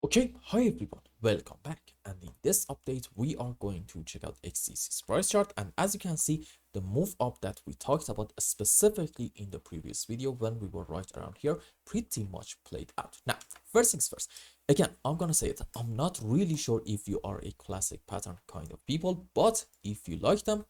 Okay, hi everyone, welcome back, and in this update we are going to check out XDC's price chart. And as you can see, the move up that we talked about specifically in the previous video when we were right around here pretty much played out. Now, first things first, again, I'm gonna say it, I'm not really sure if you are a classic pattern kind of people, but if you like them,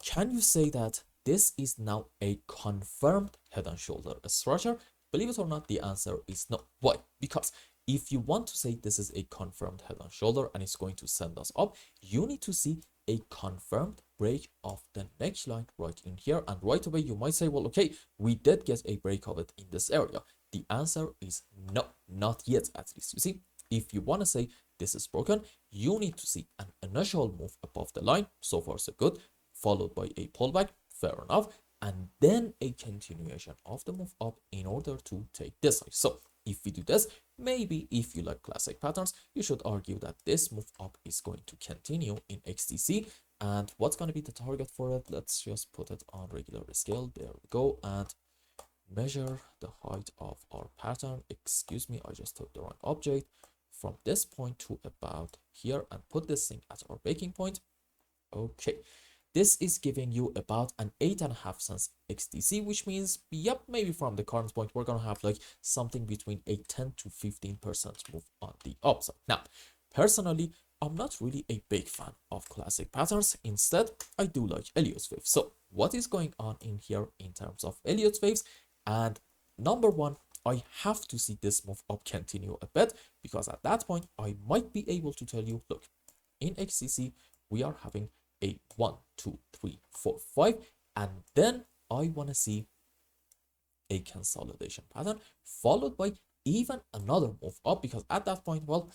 can you say that this is now a confirmed head and shoulder structure? Believe it or not, the answer is no. Why? Because if you want to say this is a confirmed head and shoulder and it's going to send us up, you need to see a confirmed break of the neckline right in here. And right away, you might say, well, okay, we did get a break of it in this area. The answer is no, not yet, at least. You see, if you want to say this is broken, you need to see an initial move above the line. So far, so good, followed by a pullback, fair enough, and then a continuation of the move up in order to take this high. So if we do this, maybe if you like classic patterns, you should argue that this move up is going to continue in XDC. And what's going to be the target for it? Let's just put it on regular scale. There we go. And measure the height of our pattern. Excuse me, I just took the wrong object. From this point to about here, and put this thing at our breaking point. Okay. This is giving you about an 8.5 cents XDC, which means, yep, maybe from the current point, we're going to have like something between a 10 to 15% move on the upside. Now, personally, I'm not really a big fan of classic patterns. Instead, I do like Elliott's waves. So what is going on in here in terms of Elliott's waves? And number one, I have to see this move up continue a bit, because at that point, I might be able to tell you, look, in XDC, we are having a 1, 2, 3, 4, 5, and then I want to see a consolidation pattern followed by even another move up, because at that point, well,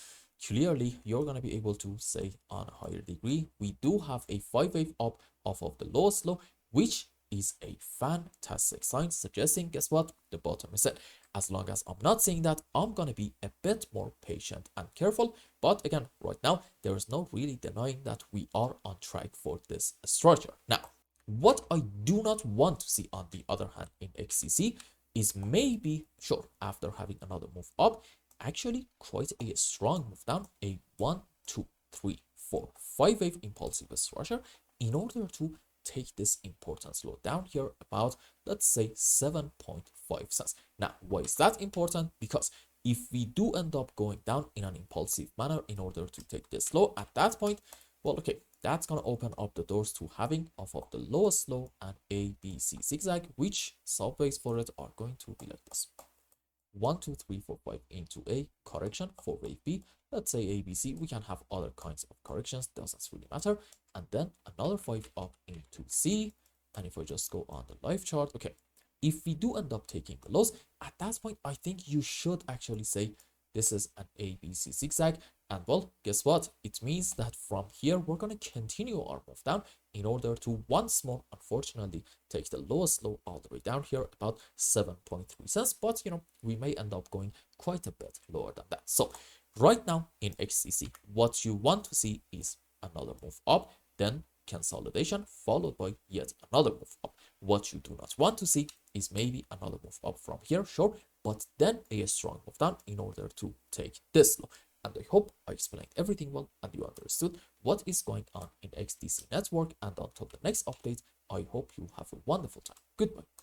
clearly you're going to be able to say on a higher degree, we do have a 5-wave up off of the lowest low, which is a fantastic sign, suggesting, guess what, the bottom is set. As long as I'm not seeing that, I'm going to be a bit more patient and careful. But again, right now, there is no really denying that we are on track for this structure. Now, what I do not want to see on the other hand in XDC is maybe, sure, after having another move up, actually quite a strong move down, a 1, 2, 3, 4, 5-wave impulsive structure in order to take this important low down here about, let's say, 7.5 cents. Now, why is that important? Because if we do end up going down in an impulsive manner in order to take this low at that point, well, okay, that's going to open up the doors to having off of the lowest low and ABC zigzag, which subways for it are going to be like this. 1, 2, 3, 4, 5 into a correction for wave B. Let's say ABC, we can have other kinds of corrections, doesn't really matter. And then another 5 up into C. And if I just go on the live chart, okay, if we do end up taking the lows, at that point, I think you should actually say this is an ABC zigzag. And well, guess what? It means that from here, we're going to continue our move down in order to once more, unfortunately, take the lowest low all the way down here, about 7.3 cents. But, you know, we may end up going quite a bit lower than that. So right now in XDC, what you want to see is another move up, then consolidation, followed by yet another move up. What you do not want to see is maybe another move up from here, sure, but then a strong move down in order to take this low. And I hope I explained everything well and you understood what is going on in XDC network. And until the next update, I hope you have a wonderful time. Goodbye.